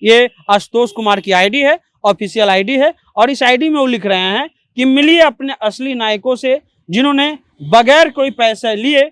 ये आशुतोष कुमार की आईडी है, ऑफिशियल आईडी है और इस आईडी में वो लिख रहे हैं कि मिलिए अपने असली नायकों से जिन्होंने बगैर कोई पैसे लिए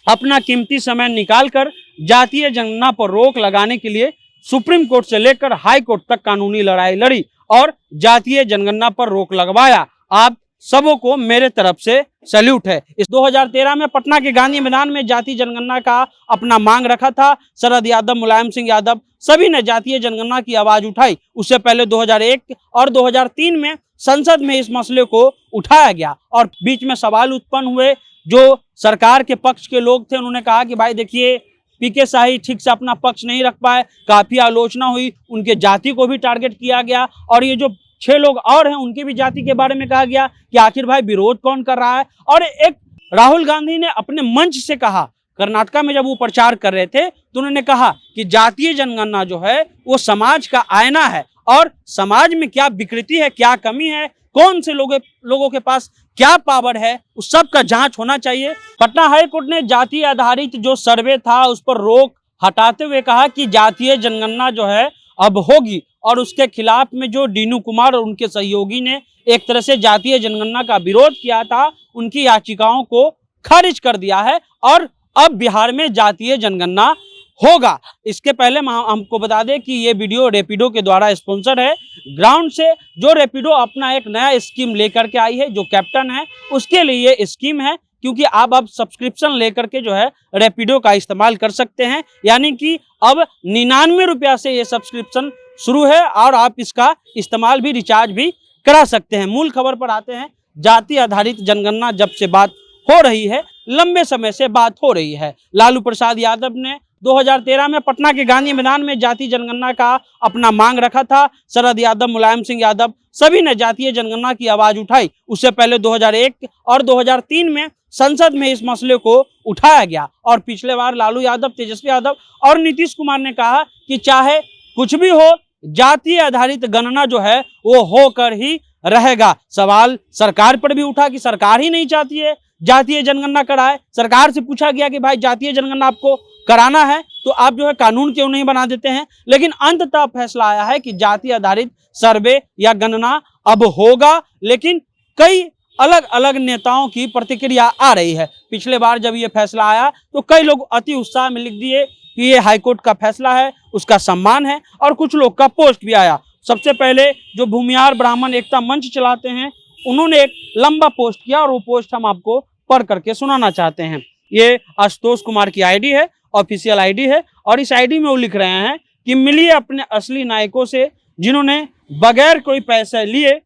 अपना कीमती समय निकालकर जातीय जनगणना पर रोक लगाने के लिए सुप्रीम कोर्ट से लेकर हाई कोर्ट तक कानूनी लड़ाई लड़ी और जातीय जनगणना पर रोक लगवाया। आप सबों को मेरे तरफ से सैल्यूट है। इस 2013 में पटना के गांधी मैदान में जातीय जनगणना का अपना मांग रखा था। शरद यादव, मुलायम सिंह यादव सभी ने जातीय जनगणना की आवाज उठाई। उससे पहले 2001 और 2003 में संसद में इस मसले को उठाया गया और बीच में सवाल उत्पन्न हुए। जो सरकार के पक्ष के लोग थे उन्होंने कहा कि भाई देखिए पीके शाही ठीक से अपना पक्ष नहीं रख पाए, काफी आलोचना हुई, उनके जाति को भी टारगेट किया गया और ये जो 6 लोग और हैं उनकी भी जाति के बारे में कहा गया कि आखिर भाई विरोध कौन कर रहा है। और एक राहुल गांधी ने अपने मंच से कहा, कर्नाटका में जब वो प्रचार कर रहे थे तो उन्होंने कहा कि जातीय जनगणना जो है वो समाज का आईना है और समाज में क्या विकृति है, क्या कमी है, कौन से लोगों के पास क्या पावर है, उस सब का जांच होना चाहिए। पटना हाई कोर्ट ने जाति आधारित जो सर्वे था उस पर रोक हटाते हुए कहा कि जातीय जनगणना जो है अब होगी और उसके खिलाफ में जो डीनू कुमार और उनके सहयोगी ने एक तरह से जातीय जनगणना का विरोध किया था उनकी याचिकाओं को खारिज कर दिया है और अब बिहार में जातीय जनगणना होगा। इसके पहले हमको बता दें कि ये वीडियो रैपिडो के द्वारा स्पॉन्सर है। ग्राउंड से जो रैपिडो अपना एक नया स्कीम लेकर के आई है, जो कैप्टन है उसके लिए ये स्कीम है क्योंकि आप अब सब्सक्रिप्शन लेकर के जो है रैपिडो का इस्तेमाल कर सकते हैं। यानी कि अब 99 रुपया से ये सब्सक्रिप्शन शुरू है और आप इसका इस्तेमाल भी, रिचार्ज भी करा सकते हैं। मूल खबर पर आते हैं। जाति आधारित जनगणना जब से बात हो रही है, लंबे समय से बात हो रही है। लालू प्रसाद यादव ने 2013 में पटना के गांधी मैदान में जातीय जनगणना का अपना मांग रखा था। शरद यादव, मुलायम सिंह यादव सभी ने जातीय जनगणना की आवाज उठाई। उससे पहले 2001 और 2003 में संसद में इस मसले को उठाया गया और पिछले बार लालू यादव, तेजस्वी यादव और नीतीश कुमार ने कहा कि चाहे कुछ भी हो, जातीय आधारित गणना जो है वो होकर ही रहेगा। सवाल सरकार पर भी उठा कि सरकार ही नहीं चाहती है जातीय जनगणना कराए। सरकार से पूछा गया कि भाई जातीय जनगणना आपको कराना है तो आप जो है कानून क्यों नहीं बना देते हैं। लेकिन अंततः फैसला आया है कि जाति आधारित सर्वे या गणना अब होगा। लेकिन कई अलग अलग नेताओं की प्रतिक्रिया आ रही है। पिछले बार जब ये फैसला आया तो कई लोग अति उत्साह में लिख दिए कि ये हाईकोर्ट का फैसला है, उसका सम्मान है और कुछ लोग का पोस्ट भी आया। सबसे पहले जो भूमिहार ब्राह्मण एकता मंच चलाते हैं उन्होंने एक लंबा पोस्ट किया और वो पोस्ट हम आपको पढ़ करके सुनाना चाहते हैं। ये आशुतोष कुमार की आईडी है, ऑफिशियल आईडी है और इस आईडी में वो लिख रहे हैं कि मिलिए अपने असली नायकों से जिन्होंने बगैर कोई पैसे लिए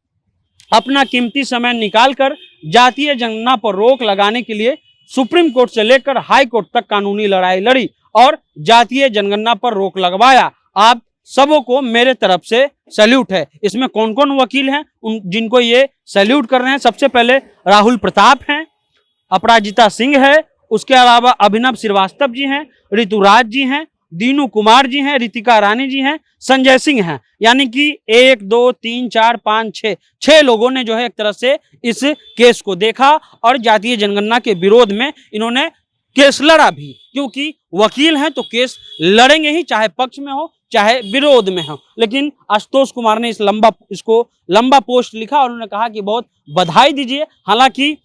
अपना कीमती समय निकालकर जातीय जनगणना पर रोक लगाने के लिए सुप्रीम कोर्ट से लेकर हाई कोर्ट तक कानूनी लड़ाई लड़ी और जातीय जनगणना पर रोक लगवाया। आप सबों को मेरे तरफ से सैल्यूट है। इसमें कौन कौन वकील हैं जिनको ये सैल्यूट कर रहे हैं? सबसे पहले राहुल प्रताप हैं, अपराजिता सिंह है, उसके अलावा अभिनव श्रीवास्तव जी हैं, ऋतुराज जी हैं, दीनू कुमार जी हैं, रितिका रानी जी हैं, संजय सिंह हैं। यानी कि 1 2 3 4 5 6 लोगों ने जो है एक तरह से इस केस को देखा और जातीय जनगणना के विरोध में इन्होंने केस लड़ा भी, क्योंकि वकील हैं तो केस लड़ेंगे ही, चाहे पक्ष में हो चाहे विरोध में हो। लेकिन आशुतोष कुमार ने इसको लंबा पोस्ट लिखा और उन्होंने कहा कि बहुत बधाई दीजिए। हालांकि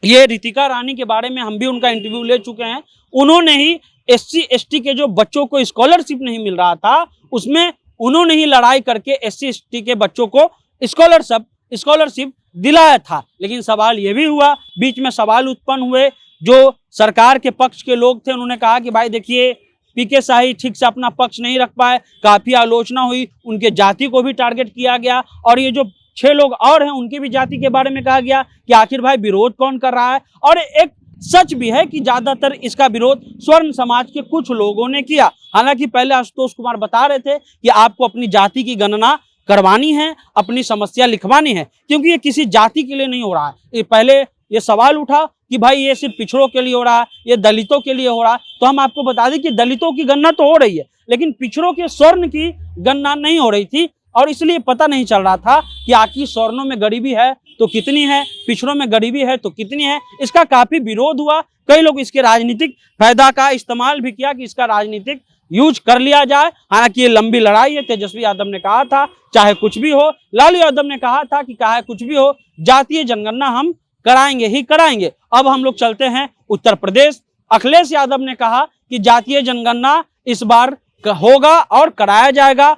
ये रितिका रानी के बारे में हम भी उनका इंटरव्यू ले चुके हैं। उन्होंने ही SC ST के जो बच्चों को स्कॉलरशिप नहीं मिल रहा था उसमें उन्होंने ही लड़ाई करके SC ST के बच्चों को स्कॉलरशिप दिलाया था। लेकिन सवाल ये भी हुआ, बीच में सवाल उत्पन्न हुए। जो सरकार के पक्ष के लोग थे उन्होंने कहा कि भाई देखिए पीके शाही ठीक से अपना पक्ष नहीं रख पाए, काफी आलोचना हुई, उनके जाति को भी टारगेट किया गया और ये जो 6 लोग और हैं उनकी भी जाति के बारे में कहा गया कि आखिर भाई विरोध कौन कर रहा है। और एक सच भी है कि ज्यादातर इसका विरोध स्वर्ण समाज के कुछ लोगों ने किया। हालांकि पहले आशुतोष कुमार बता रहे थे कि आपको अपनी जाति की गणना करवानी है, अपनी समस्या लिखवानी है, क्योंकि ये किसी जाति के लिए नहीं हो रहा है। ये पहले ये सवाल उठा कि भाई ये सिर्फ पिछड़ों के लिए हो रहा है, ये दलितों के लिए हो रहा है। तो हम आपको बता दें कि दलितों की गणना तो हो रही है लेकिन पिछड़ों के स्वर्ण की गणना नहीं हो रही थी और इसलिए पता नहीं चल रहा था कि आखिर स्वर्णों में गरीबी है तो कितनी है, पिछड़ों में गरीबी है तो कितनी है। इसका काफी विरोध हुआ, कई लोग इसके राजनीतिक फायदा का इस्तेमाल भी किया कि इसका राजनीतिक यूज कर लिया जाए। हालांकि ये लंबी लड़ाई है, तेजस्वी यादव ने कहा था चाहे कुछ भी हो, लालू यादव ने कहा था कि चाहे कुछ भी हो जातीय जनगणना हम कराएंगे ही कराएंगे। अब हम लोग चलते हैं उत्तर प्रदेश। अखिलेश यादव ने कहा कि जातीय जनगणना इस बार होगा और कराया जाएगा।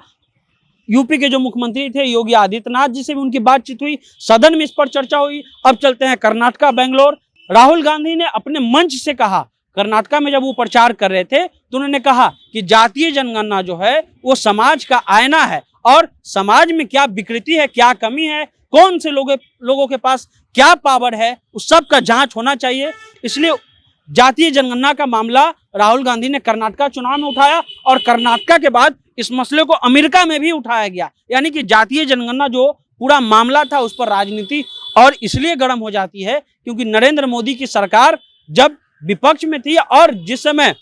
यूपी के जो मुख्यमंत्री थे योगी आदित्यनाथ जी से भी उनकी बातचीत हुई, सदन में इस पर चर्चा हुई। अब चलते हैं कर्नाटका, बेंगलोर। राहुल गांधी ने अपने मंच से कहा, कर्नाटका में जब वो प्रचार कर रहे थे तो उन्होंने कहा कि जातीय जनगणना जो है वो समाज का आईना है और समाज में क्या विकृति है, क्या कमी है, कौन से लोगों के पास क्या पावर है, उस सब का जांच होना चाहिए। इसलिए जातीय जनगणना का मामला राहुल गांधी ने कर्नाटका चुनाव में उठाया और कर्नाटका के बाद इस मसले को अमेरिका में भी उठाया गया। यानी कि जातीय जनगणना जो पूरा मामला था उस पर राजनीति और इसलिए गर्म हो जाती है क्योंकि नरेंद्र मोदी की सरकार जब विपक्ष में थी और जिस समय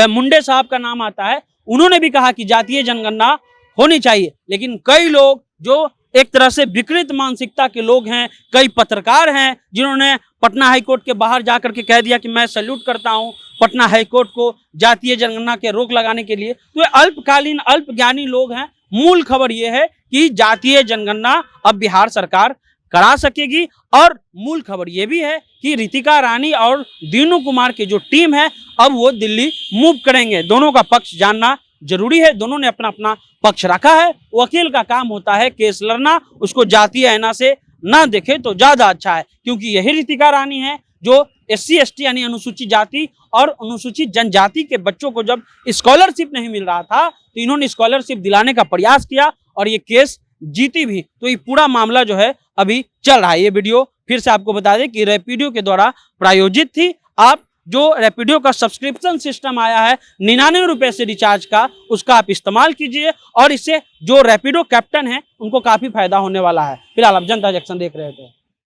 मुंडे साहब का नाम आता है उन्होंने भी कहा कि जातीय जनगणना होनी चाहिए। लेकिन कई लोग जो एक तरह से विकृत मानसिकता के लोग हैं, कई पत्रकार हैं जिन्होंने पटना हाईकोर्ट के बाहर जाकर के कह दिया कि मैं सैल्यूट करता हूं पटना हाईकोर्ट को जातीय जनगणना के रोक लगाने के लिए। तो ये अल्पकालीन अल्पज्ञानी लोग हैं। मूल खबर ये है कि जातीय जनगणना अब बिहार सरकार करा सकेगी और मूल खबर ये भी है कि रितिका रानी और दीनू कुमार की जो टीम है अब वो दिल्ली मूव करेंगे। दोनों का पक्ष जानना जरूरी है, दोनों ने अपना अपना पक्ष रखा है। वकील का काम होता है केस लड़ना, उसको जातीय आईना से ना देखे तो ज्यादा अच्छा है क्योंकि यही रितिका रानी है जो SC ST यानी अनुसूचित जाति और अनुसूचित जनजाति के बच्चों को जब स्कॉलरशिप नहीं मिल रहा था तो इन्होंने स्कॉलरशिप दिलाने का प्रयास किया और ये केस जीती भी। तो ये पूरा मामला जो है अभी चल रहा है। ये वीडियो फिर से आपको बता दें कि रैपिडो के द्वारा प्रायोजित थी। आप जो रैपिडो का सब्सक्रिप्शन सिस्टम आया है 99 रुपए से रिचार्ज का, उसका आप इस्तेमाल कीजिए और इससे जो रैपिडो कैप्टन है उनको काफी फायदा होने वाला है। फिलहाल आप जनता जंक्शन देख रहे थे।